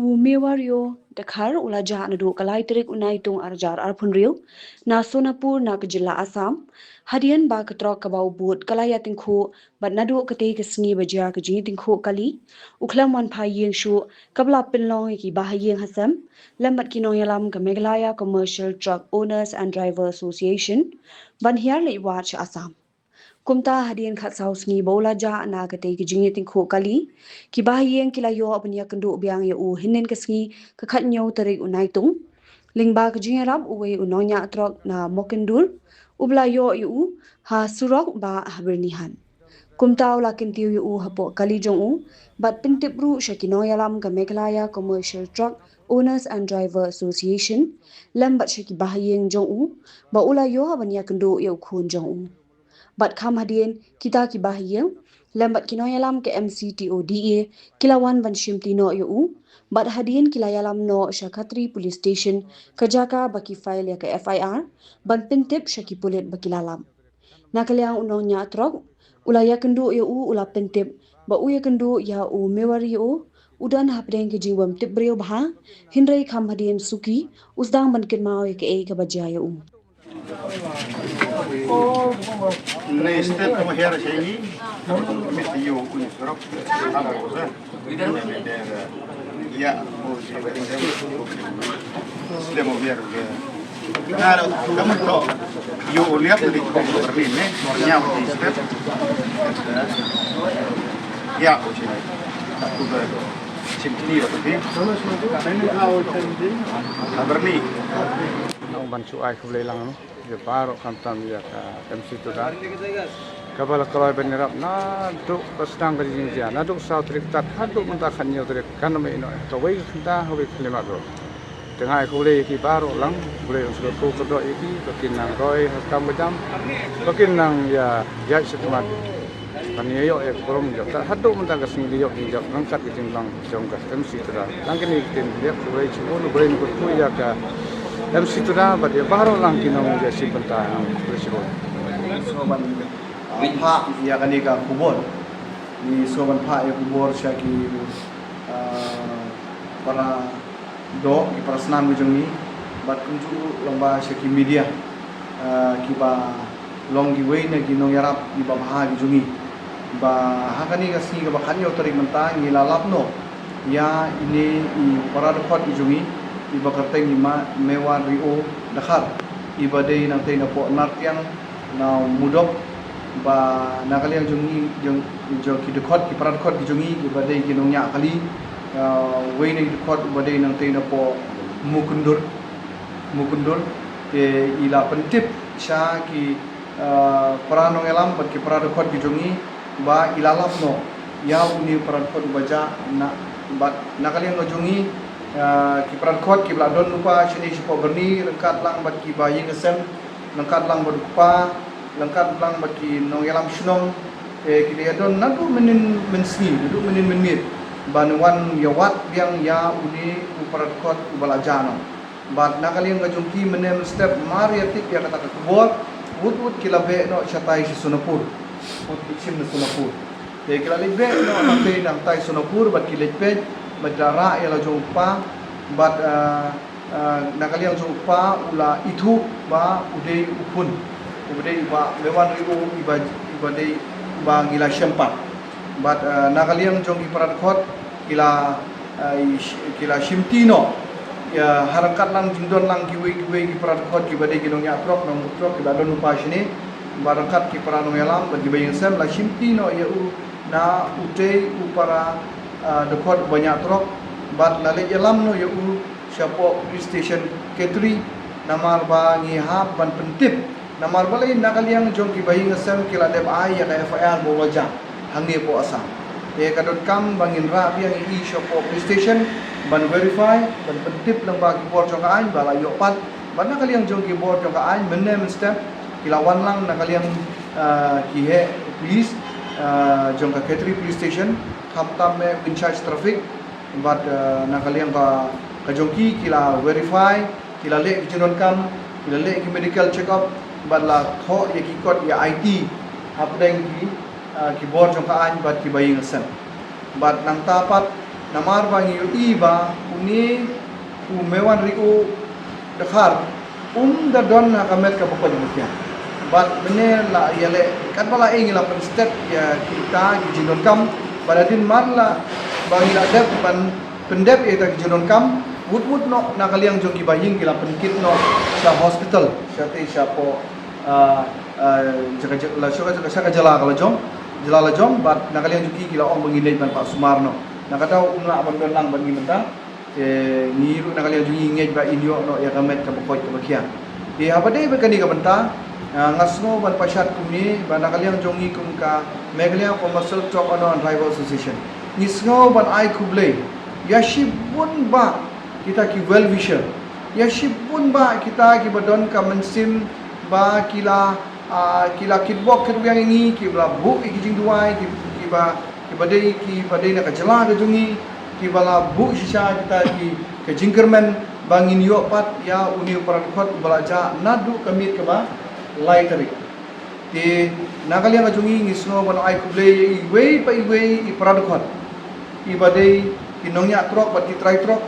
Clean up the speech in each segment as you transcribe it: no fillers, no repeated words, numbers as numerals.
Umewario Dakar ulaja nadu kalai terik unai tung arjar arpunrio na Sonapur na kejila Assam hadian ba ketrok kabau but kalaya tingku bat nadu kete kesni bajia keji tingku kali uklam wan phayeng shu kabla pinlong ki bahayeng hasam lambat kinong yalam ke Meghalaya Commercial Truck Owners and Driver Association ban hiar le watch Assam kumta hadian khat saus ni bola ja na kate ki jingi ting kho kali ki bahiyeng kila yo apnya kendu biang ye u hinen kasngi ka khat nyau tarik unai tung lingba ki jingi rap uwe unonya trok na mokendur ubla yo yu ha surok ba habernihan kumta ula kintiu yu hapo kali jong u bat pintipru shakino yalam ka Meghalaya Commercial Truck Owners and Driver Association lambat shaki bahiyeng jong u ba ula yo apnya kendu ye khun jong u bat kham hadien kita ki bahiyeng lambat kinoyalam ke MCTODA kilawan ban shimtino yu bat hadien kilayalam no Shakatri Police Station kajaka baki file ya ke FIR ban pintip shaki pulit bakilalam nakaliang unonya trok ulaya kendu yu ula pintip ba uya kendu ya u mewari yu udan hapdeng ke jiwam tip brio bha hindrai kham hadien suki usdang ban kirmao ya ke ka bajaya yu Nei step como hera sheni mesti yo kun sorok ana cosa ya sedemo biar Claro, kamu to yo lihat di Berlin ne nornya di step ya aku ke Simtini waktu Berlin Nang bantu ay kulay lang no. Di paro kantam ya ka MC to da. Kabala kalay benirap na do pasang ka din diyan. Na do south trip tat hado munta kanyo trip kan may ino. Kaway kita hawik lima do. Tengah kulay ki paro lang kulay usul ko do iki bakin nang roy hakam badam. Bakin nang ya jaj setemat. Kaniyo ya korom jo. Hado munta ka sing diyo ni jo ngkat iting lang jong ka MC to da. Lang kini tin dia kulay chulo kulay ko kuya ka MC tu dah, but dia baru lang kinong jadi pentang presiden. Soban Pak ya kanika kubor ni soban Pak ya kubor siya ki para do ki para senam ujung ni bat kunju lomba siya ki media ki ba long ki way na kinong yarap ki ba bahagi jungi ba hakani kasi ka ba kanyo tarik mentang ni lalap no ya ini para dokot ujungi iba kateng lima mewan rio Dakar iba day nang tay na po nartiang na mudok ba nakaliang jungi jong kidekot ki paradkot ki jungi iba day kinongnya kali way na kidekot iba day nang tay na po mukundur ke ila pentip siya ki paranong elam bat ki paradkot ki jungi ba ilalap no yaw ni paradkot baja na bat nakaliang no jungi kiperan kot kibla don lupa sini sipo berni lengkat lang bat ki bayi ngesem lengkat lang bat lupa lengkat lang bat ki nong yalam snong kita don nadu menin mensni duduk menin menit banwan yawat yang ya uni kiperan kot ubalajano bat nakali ngajungki menem step mariatik ya kata kebor wut kilabe no chatai si Sonapur wut sim na Sonapur kila libe no nanti nang tai Sonapur bat kilipet Madara ialah jumpa bat nakaliang jumpa ula itu ba udai upun udai ba lewan riu ibadai ba gila sempat bat nakaliang jong iparat khot kila simtino ya harakat lang jindon lang kiwe iparat khot ibadai ginong yatrok nang mutrok ibadon lupa sini barakat kiparanong yalam bagi bayang sem la simtino ya na udai upara dekot banyak truk bat nalik yalam no yu siapo police station K3 namar ba ngihap ban pentip namar balai nakaliang jong ki bayi ngesem kila dep ai ya ka FIR bo wajah hangi po asam kadot kam bangin ra biang i siapo police station ban verify ban pentip lang ba ki bor jong ai bala yo pat ban nakaliang jong ki bor jong ai menem step kilawan lang nakaliang ki he police jong ka K3 police station hamtam में in charge traffic बाद nakaliang ka jongki kila verify kila le jinon kam kila le ki medical check up bad la tho ye ki kot ya IT hapdeng ki bor jong ka an bad ki bayi ngasem bad nang tapat namar bangi iba uni mewan riu dekhar da don hakamet ka pokok demikian but bener la yale kan bala ingin la step ya kita gijinon kam baladin marla bangi la dep ban pendep eta gijinon kam wood no nakaliang jong gibaying kila penkit no sa hospital syate syapo jaga jala kalau jom jala jom bat nakaliang juki kila ong mengilai ban Pak Sumarno nakatau umla ban lang ban ngimenta ngiru nakaliang juki ngej ba inyo no ya kamet ka pokoj ka bakian apa dei bekani ka benta ngasno ban pasyat kumi ban nakaliang jongi kum ka Meghalaya Commercial Truck Owner and Driver Association ngisno ban ai kublei ya shibun ba kita ki well wisher ya shibun ba kita ki badon ka mensim ba kila kitbok yang ini ki bla bu ki jing duai ki badai nak jela ke jungi ki bala bu sisa kita ke jingkermen bangin yo pat ya uni paran khot balaja nadu kamit ke ba lai tarik ti nakali ang jungi ngisno ban ai kuble iwe i paran khot i badai kinongnya trok bat ki trai trok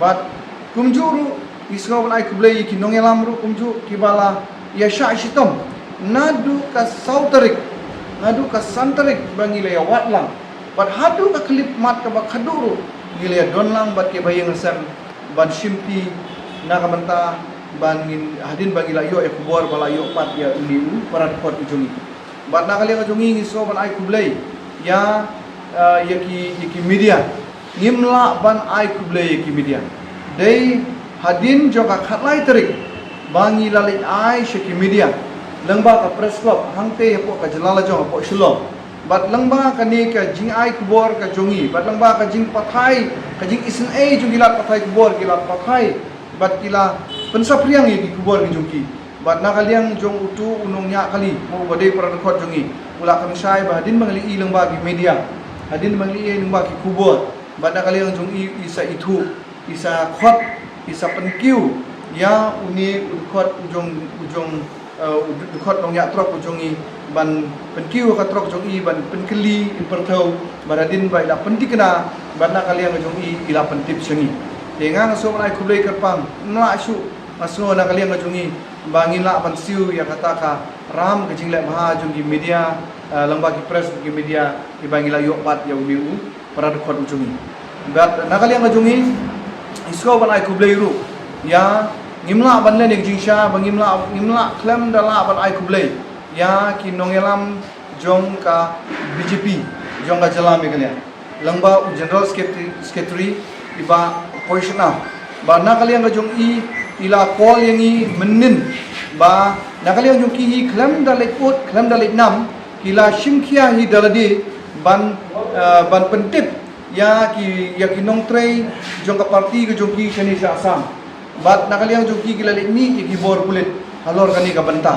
bat kumjuru ngisno ban ai kuble ki nongya lamru kumju ki bala ya sya shitom nadu ka sautarik nadu ka santarik bangile ya watlang bat hadu ka klip mat ka bakaduru gile donlang bat ke bayang sam ban shimpi na kamanta bangin hadin bangila yo e kubor bala yo pat ya liu parat pot ujungi bat nakali ka jungi ngiso ban ai kublei ya yaki media ngimla ban ai kublei yaki media dei hadin joka khatlai tarik bangi lalit ai shaki media lengba ka press club hangte po ka jalala jong po shulom bat lengba ka ni ka jing ai kubor ka jongi bat lengba ka jing pathai ka jing isen ai jong gilat pathai kubor gilat pathai bat kila pensapriang ye ki kubor ki jongki bat nakaliang jong utu unongnya kali mo badai para rekod jongi ula kami sai ba hadin mangali i lengba ki media hadin mangali i lengba ki kubor bat nakaliang jong i isa itu isa khot isa penkiu ya uni khot ujong dukot nong ya trok ujongi ban penkiu ka trok jongi ban penkeli impertau baradin ba ila pentikna bana kaliang jongi ila pentip sengi dengang so mai kublai kerpang nla su masno na kaliang jongi bangin la ban siu ya kata ka ram ke jingle maha jongi media lembaga press ki media ki bangila yo pat ya uliu para dukot ujongi bat na kaliang jongi isko ban ai kublai ru ya ngimla ban le ning jingsha ngimla klem dala ban ai kublei ya ki nongelam jong ka BJP jong ka jala Meghalaya lengba general secretary iba position ba nakaliang ka jong i ila call yang i menin ba nakaliang jong ki hi klem dalai ut klem dalai nam kila shimkhia hi daladi ban pentip ya ki nongtrei jong ka parti ka jong ki chani sa Assam bat nakaliang joki kila ni ki bor kulit halor kani ka banta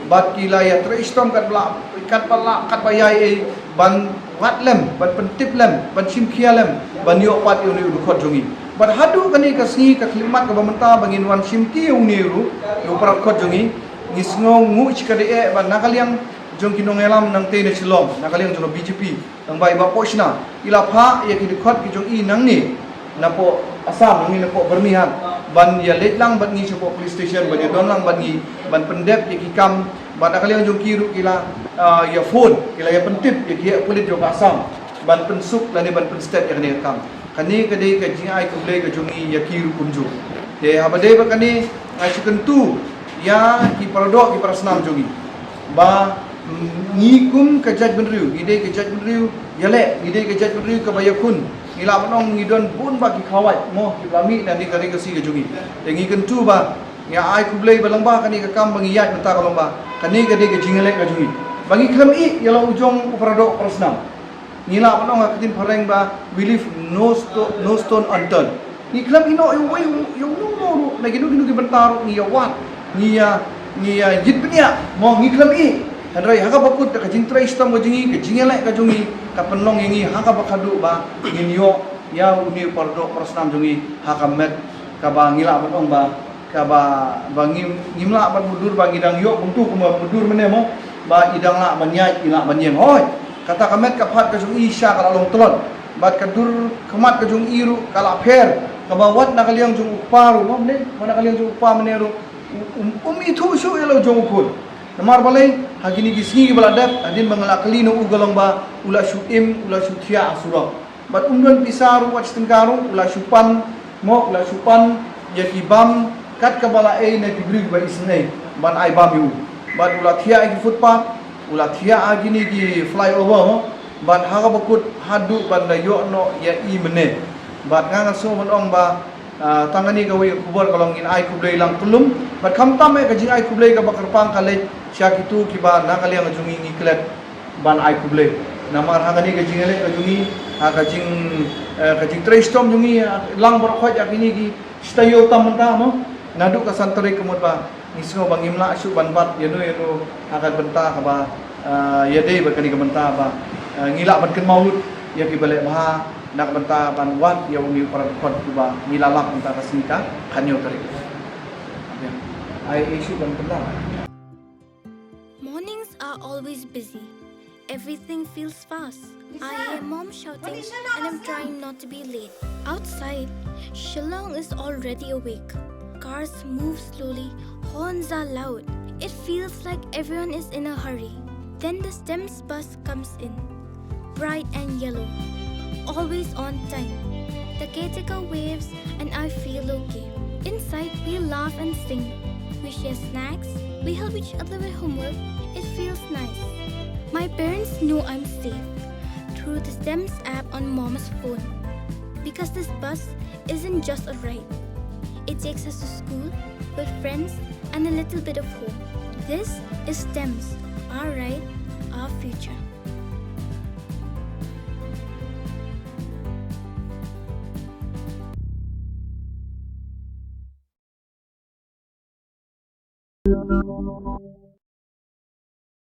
bat kila ya tristom kat bla kat pala kat bayai ban watlem ban pentip lem ban simkhia lem ban yo pat uni udukot jongi bat hadu kani ka sngi ka klimat ka bamenta bangin wan simti uni ru yo parakot jongi ngisngo ngu chikade e ban nakaliang jong kinongelam nang te na silom nakaliang jono BJP nang bai ba posna ila pha ya ki dukot ki jong i nang ni napo Assam ngi napo bermihan ban ya letlang ban ngi sepo police station ban ya donlang ban ngi ban pendep ya kikam ban nakaliang jong kiru kila ya phone kila ya pentip ya ki polit jong Assam ban pensuk lani ban penstet ya kani kam kani kadai ka jingai kublai ka jongi ya kiru kunju de habade ba kani ai chikentu ya ki paradok ki parasnam jongi ba ngikum ka judgment review gidai ka judgment review yale gidai ka judgment review ka bayakun ngila manong ngidon bun ba ki khawai mo ki lami dan di kari ka si ka jungi tengi kentu ba ya ai kublai balangba kani ka kam bangi yat mata kalomba kani ka de ka jingale ka jungi bangi kham i yalo ujong uparado prasnam ngila manong akatin pareng ba believe no stone unturned ni kham ino yo no na ginu ki bentar ni yawat ni ya jitbnya mo ngi kham i handrai haka bakut ka jingtra istam ka jungi ka jingale ka jungi ka penlong yangi haka bakadu ba nginyo ya uni pardo prasnam jungi haka met ka ba ngila batong ba ka ba ngimla ban mudur ba ngidang yo buntu kuma mudur menemo ba idang la banyai ila banyem hoy kata kamet ka phat ka jungi sya ka long telon bat kadur kemat ke jung iru kala per kabawat nakaliang jung uparu mamne mana kaliang jung upa meneru itu su elo jung ukul namar balai hagini gisni baladat adin bangala kalino ugalong ba ula su ula su thia asura bat undon pisaru wat stengkaru ula supan mo ula supan yakibam kat kabala na tibrig ba isnay ban ai bam yu bat ula thia igi footpath ula thia agini gi flyover mo bat haga bakut hadu ban yo no ya i mene bat nga so ong ba tangani gawi kubur kalong in ai kublai lang tulum bat kamtam ka jing ai kublai ka bakar pang kale syak itu kiba na kali ang jungi ngiklet ban ai kublai namar hagani ka jing ele ka jungi ka jing trestom jungi lang bar khoj akini gi stayo tamanta mo nadu ka santore kemut ba nisgo bang imla asu ban bat yanu akan benta ka ba yade ba kani ka benta ba ngila ban ken maulud ya ki balik bah nak benta ban wat ya uni para kot ba ngilalap benta kasita kanyo tarik ai isu ban benta. Mornings are always busy. Everything feels fast. I hear mom shouting and I'm trying not to be late. Outside, Shillong is already awake. Cars move slowly, horns are loud. It feels like everyone is in a hurry. Then the STEMS bus comes in, bright and yellow, always on time. The caretaker waves and I feel okay. Inside, we laugh and sing. We share snacks, we help each other with homework. It feels nice. My parents know I'm safe through the STEMS app on Mom's phone. Because this bus isn't just a ride. It takes us to school with friends and a little bit of hope. This is STEMS, our ride, our future.